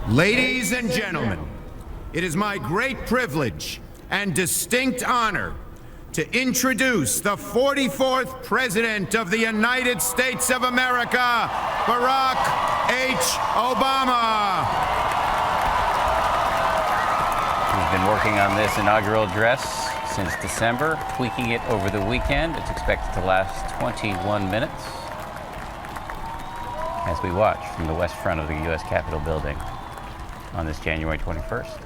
Ladies and gentlemen, it is my great privilege and distinct honor to introduce the 44th President of the United States of America, Barack H. Obama. He's been working on this inaugural address since December, tweaking it over the weekend. It's expected to last 21 minutes as we watch from the west front of the U.S. Capitol building on this January 21st.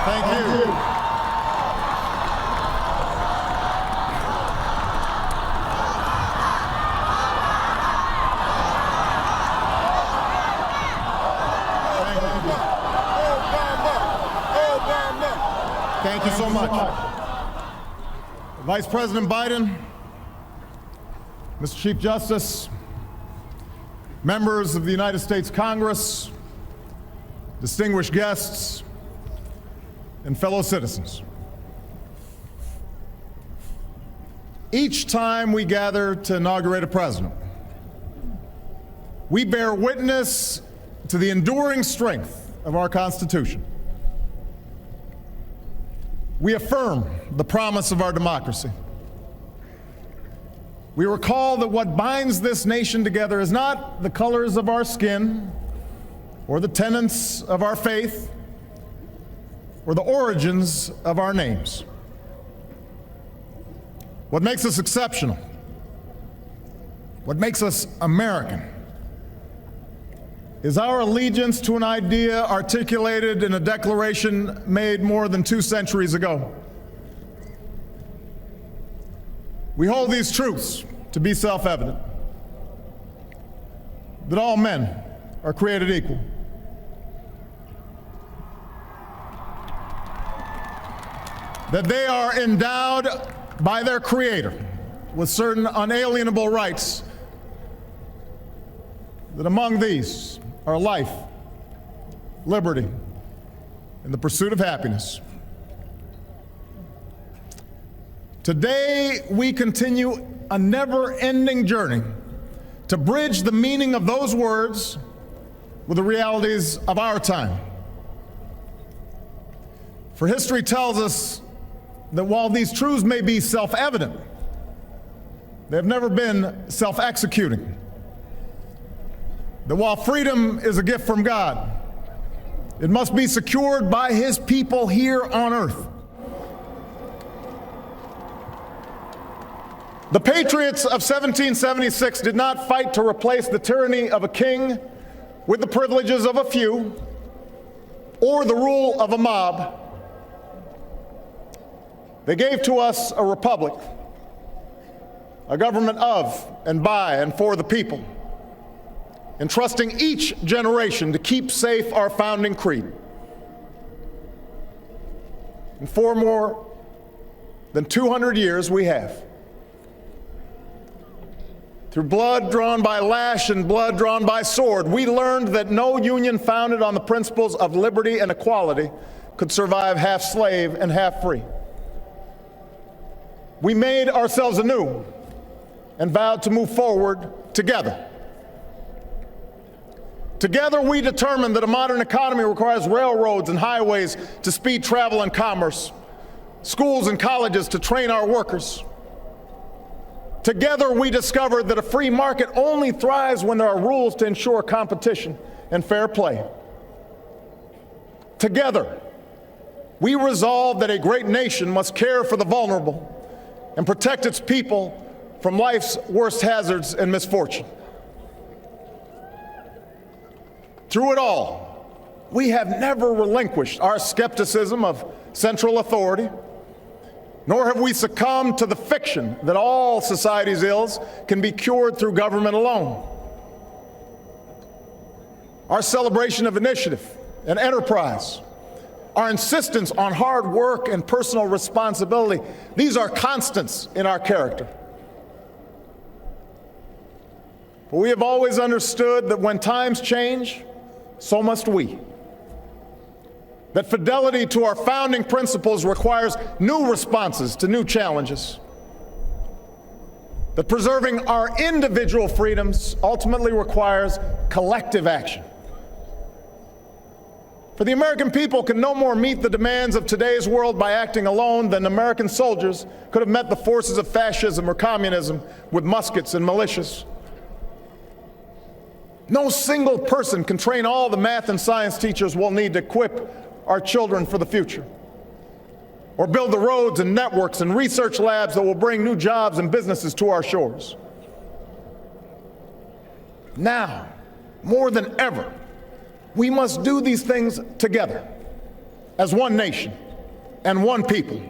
Thank you. Thank you so much. Vice President Biden, Mr. Chief Justice, members of the United States Congress, distinguished guests, and fellow citizens. Each time we gather to inaugurate a president, we bear witness to the enduring strength of our Constitution. We affirm the promise of our democracy. We recall that what binds this nation together is not the colors of our skin or the tenets of our faith or the origins of our names. What makes us exceptional, what makes us American, is our allegiance to an idea articulated in a declaration made more than 2 centuries ago. We hold these truths to be self-evident, that all men are created equal, that they are endowed by their Creator with certain unalienable rights, that among these are life, liberty, and the pursuit of happiness. Today, we continue a never-ending journey to bridge the meaning of those words with the realities of our time. For history tells us that while these truths may be self-evident, they have never been self-executing. That while freedom is a gift from God, it must be secured by His people here on earth. The patriots of 1776 did not fight to replace the tyranny of a king with the privileges of a few or the rule of a mob. They gave to us a republic, a government of and by and for the people, entrusting each generation to keep safe our founding creed. And for more than 200 years we have. Through blood drawn by lash and blood drawn by sword, we learned that no union founded on the principles of liberty and equality could survive half slave and half free. We made ourselves anew and vowed to move forward together. Together, we determined that a modern economy requires railroads and highways to speed travel and commerce, schools and colleges to train our workers. Together, we discovered that a free market only thrives when there are rules to ensure competition and fair play. Together, we resolved that a great nation must care for the vulnerable and protect its people from life's worst hazards and misfortune. Through it all, we have never relinquished our skepticism of central authority, nor have we succumbed to the fiction that all society's ills can be cured through government alone. Our celebration of initiative and enterprise, our insistence on hard work and personal responsibility, these are constants in our character. But we have always understood that when times change, so must we. That fidelity to our founding principles requires new responses to new challenges. that preserving our individual freedoms ultimately requires collective action. For the American people can no more meet the demands of today's world by acting alone than American soldiers could have met the forces of fascism or communism with muskets and militias. No single person can train all the math and science teachers we'll need to equip our children for the future, or build the roads and networks and research labs that will bring new jobs and businesses to our shores. Now, more than ever, we must do these things together as one nation and one people.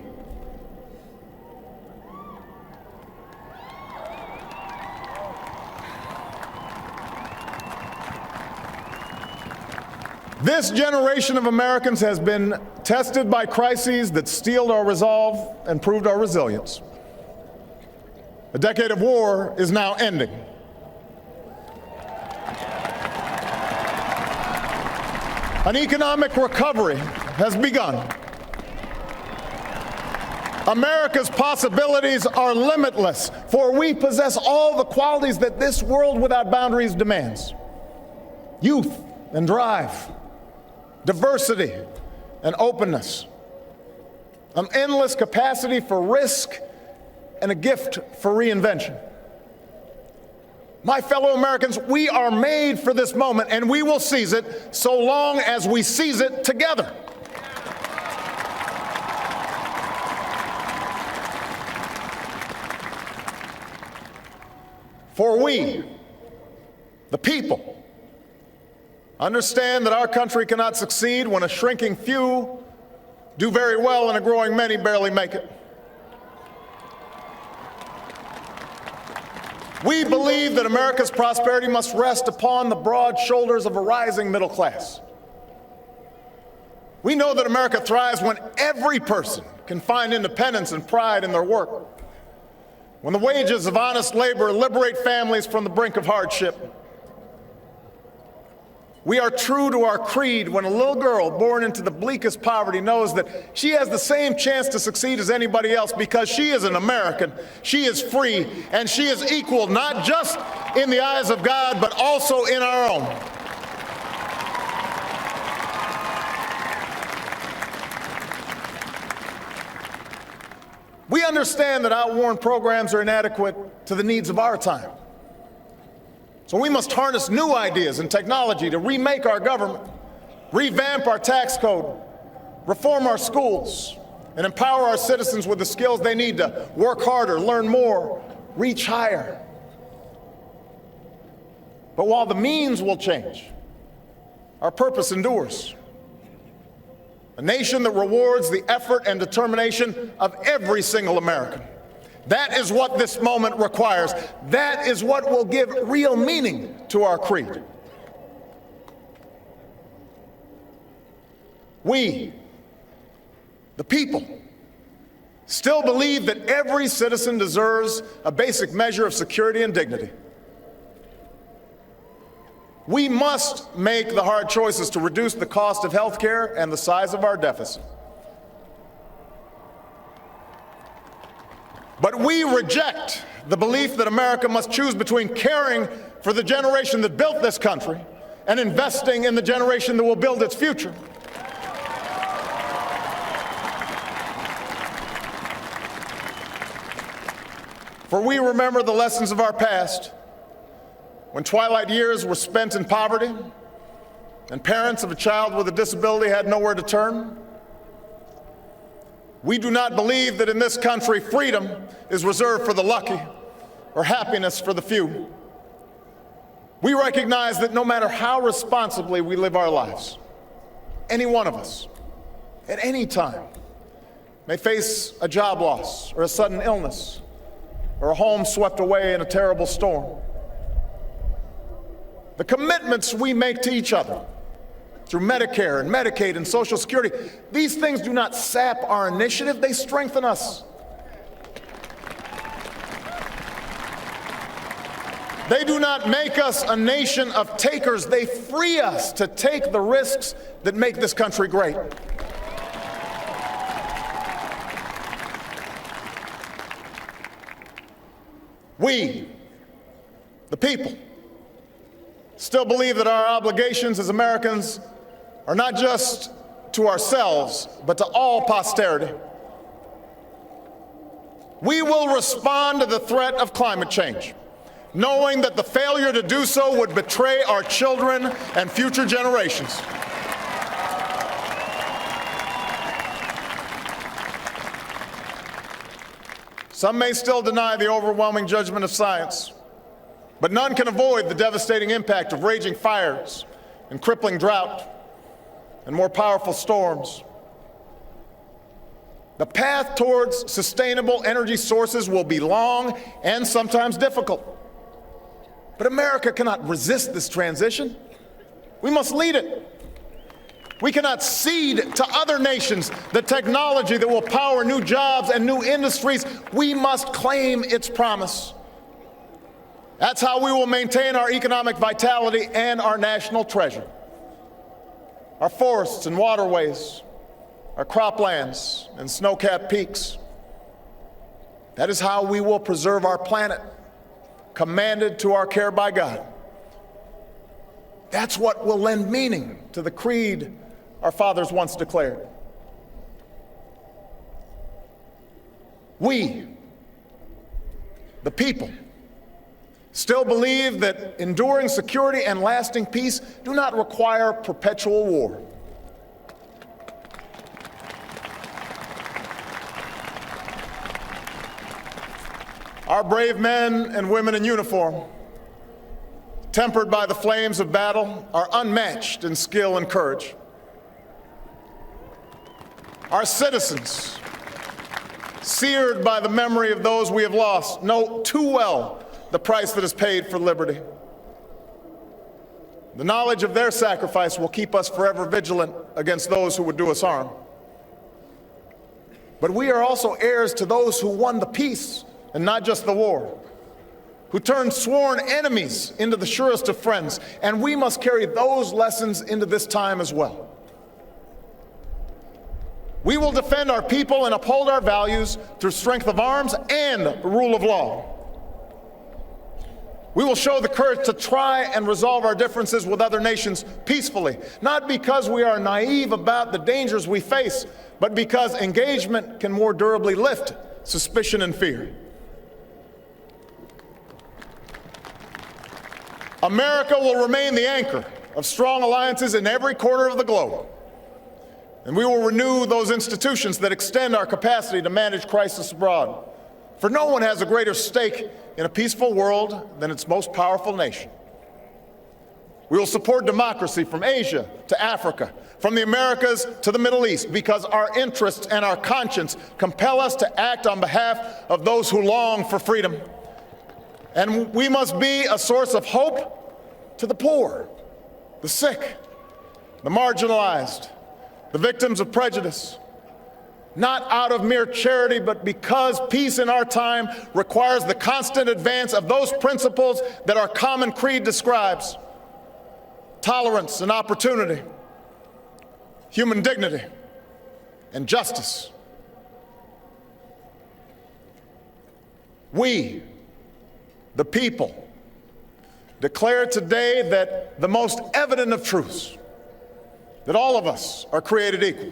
This generation of Americans has been tested by crises that steeled our resolve and proved our resilience. A decade of war is now ending. An economic recovery has begun. America's possibilities are limitless, for we possess all the qualities that this world without boundaries demands: youth and drive, diversity and openness, an endless capacity for risk, and a gift for reinvention. My fellow Americans, we are made for this moment, and we will seize it so long as we seize it together. For we, the people, understand that our country cannot succeed when a shrinking few do very well and a growing many barely make it. We believe that America's prosperity must rest upon the broad shoulders of a rising middle class. We know that America thrives when every person can find independence and pride in their work, when the wages of honest labor liberate families from the brink of hardship. We are true to our creed when a little girl born into the bleakest poverty knows that she has the same chance to succeed as anybody else because she is an American, she is free, and she is equal not just in the eyes of God, but also in our own. We understand that outworn programs are inadequate to the needs of our time. So we must harness new ideas and technology to remake our government, revamp our tax code, reform our schools, and empower our citizens with the skills they need to work harder, learn more, reach higher. But while the means will change, our purpose endures. A nation that rewards the effort and determination of every single American. That is what this moment requires. That is what will give real meaning to our creed. We, the people, still believe that every citizen deserves a basic measure of security and dignity. We must make the hard choices to reduce the cost of health care and the size of our deficit. But we reject the belief that America must choose between caring for the generation that built this country and investing in the generation that will build its future. For we remember the lessons of our past, when twilight years were spent in poverty and parents of a child with a disability had nowhere to turn. We do not believe that in this country freedom is reserved for the lucky or happiness for the few. We recognize that no matter how responsibly we live our lives, any one of us, at any time, may face a job loss or a sudden illness or a home swept away in a terrible storm. The commitments we make to each other through Medicare and Medicaid and Social Security, these things do not sap our initiative, they strengthen us. They do not make us a nation of takers, they free us to take the risks that make this country great. We, the people, still believe that our obligations as Americans are not just to ourselves, but to all posterity. We will respond to the threat of climate change, knowing that the failure to do so would betray our children and future generations. Some may still deny the overwhelming judgment of science, but none can avoid the devastating impact of raging fires and crippling drought and more powerful storms. The path towards sustainable energy sources will be long and sometimes difficult. But America cannot resist this transition. We must lead it. We cannot cede to other nations the technology that will power new jobs and new industries. We must claim its promise. That's how we will maintain our economic vitality and our national treasure. Our forests and waterways, our croplands and snow-capped peaks. That is how we will preserve our planet, commanded to our care by God. That's what will lend meaning to the creed our fathers once declared. We, the people, still believe that enduring security and lasting peace do not require perpetual war. Our brave men and women in uniform, tempered by the flames of battle, are unmatched in skill and courage. Our citizens, seared by the memory of those we have lost, know too well the price that is paid for liberty. The knowledge of their sacrifice will keep us forever vigilant against those who would do us harm. But we are also heirs to those who won the peace and not just the war, who turned sworn enemies into the surest of friends, and we must carry those lessons into this time as well. We will defend our people and uphold our values through strength of arms and the rule of law. We will show the courage to try and resolve our differences with other nations peacefully, not because we are naive about the dangers we face, but because engagement can more durably lift suspicion and fear. America will remain the anchor of strong alliances in every corner of the globe. And we will renew those institutions that extend our capacity to manage crisis abroad. For no one has a greater stake in a peaceful world than its most powerful nation. We will support democracy from Asia to Africa, from the Americas to the Middle East, because our interests and our conscience compel us to act on behalf of those who long for freedom. And we must be a source of hope to the poor, the sick, the marginalized, the victims of prejudice, not out of mere charity, but because peace in our time requires the constant advance of those principles that our common creed describes: tolerance and opportunity, human dignity, and justice. We, the people, declare today that the most evident of truths, that all of us are created equal,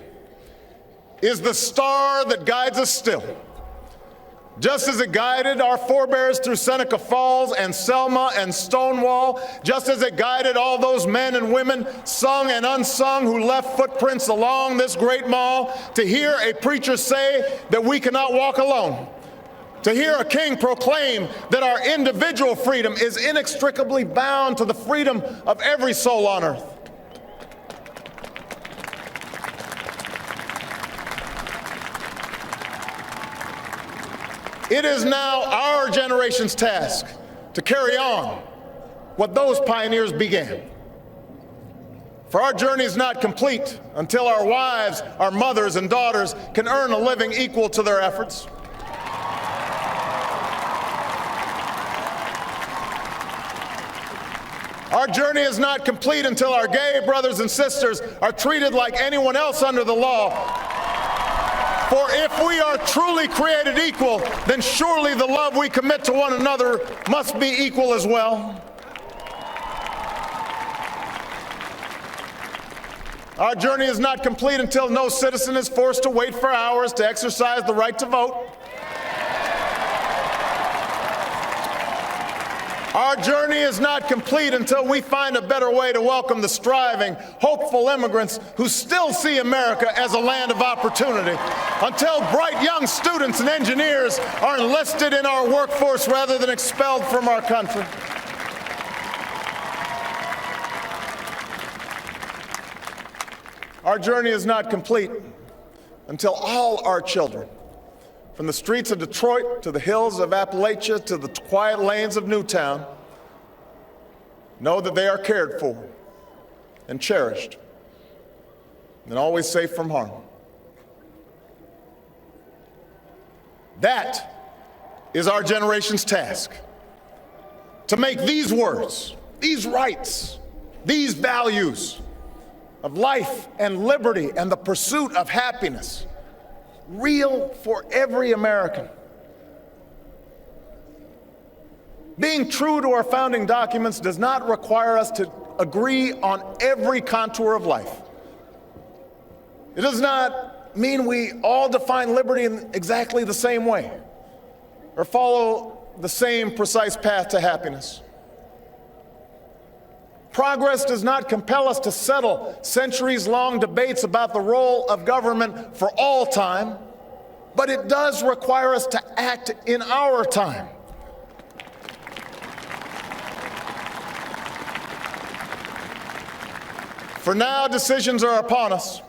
is the star that guides us still. Just as it guided our forebears through Seneca Falls and Selma and Stonewall, just as it guided all those men and women, sung and unsung, who left footprints along this great mall, to hear a preacher say that we cannot walk alone, to hear a king proclaim that our individual freedom is inextricably bound to the freedom of every soul on earth. It is now our generation's task to carry on what those pioneers began. For our journey is not complete until our wives, our mothers, and daughters can earn a living equal to their efforts. Our journey is not complete until our gay brothers and sisters are treated like anyone else under the law. For if we are truly created equal, then surely the love we commit to one another must be equal as well. Our journey is not complete until no citizen is forced to wait for hours to exercise the right to vote. Our journey is not complete until we find a better way to welcome the striving, hopeful immigrants who still see America as a land of opportunity, until bright young students and engineers are enlisted in our workforce rather than expelled from our country. Our journey is not complete until all our children, from the streets of Detroit to the hills of Appalachia to the quiet lanes of Newtown, know that they are cared for and cherished and always safe from harm. That is our generation's task, to make these words, these rights, these values of life and liberty and the pursuit of happiness real for every American. Being true to our founding documents does not require us to agree on every contour of life. It does not mean we all define liberty in exactly the same way or follow the same precise path to happiness. Progress does not compel us to settle centuries-long debates about the role of government for all time, but it does require us to act in our time. For now, decisions are upon us,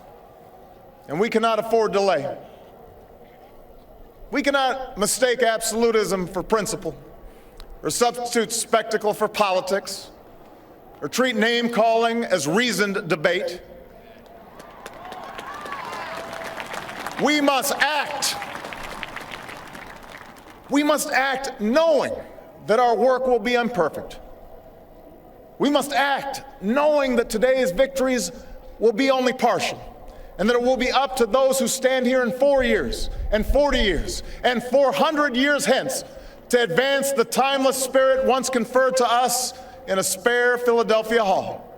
and we cannot afford delay. We cannot mistake absolutism for principle, or substitute spectacle for politics, or treat name-calling as reasoned debate. We must act. We must act knowing that our work will be imperfect. We must act knowing that today's victories will be only partial, and that it will be up to those who stand here in 4 years, and 40 years, and 400 years hence to advance the timeless spirit once conferred to us in a spare Philadelphia hall.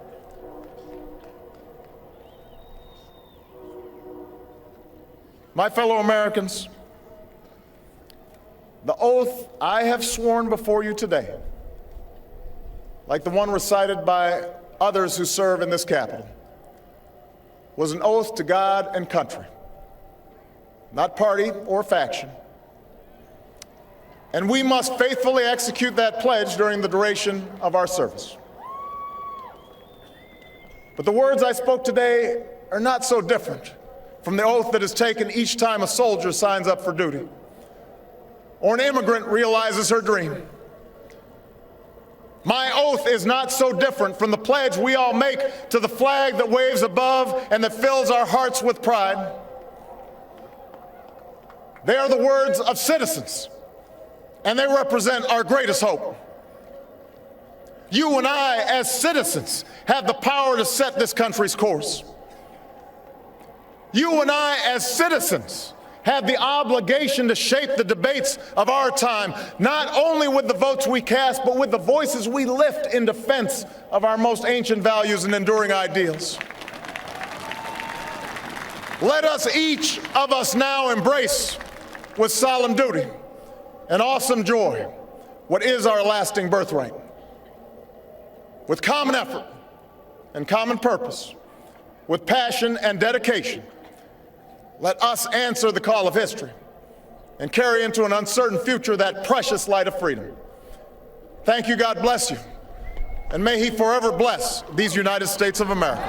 My fellow Americans, the oath I have sworn before you today, like the one recited by others who serve in this Capitol, was an oath to God and country, not party or faction. And we must faithfully execute that pledge during the duration of our service. But the words I spoke today are not so different from the oath that is taken each time a soldier signs up for duty, or an immigrant realizes her dream. My oath is not so different from the pledge we all make to the flag that waves above and that fills our hearts with pride. They are the words of citizens, and they represent our greatest hope. You and I, as citizens, have the power to set this country's course. You and I, as citizens, have the obligation to shape the debates of our time, not only with the votes we cast, but with the voices we lift in defense of our most ancient values and enduring ideals. Let us, each of us, now embrace with solemn duty and awesome joy what is our lasting birthright. With common effort and common purpose, with passion and dedication, let us answer the call of history and carry into an uncertain future that precious light of freedom. Thank you, God bless you, and may He forever bless these United States of America.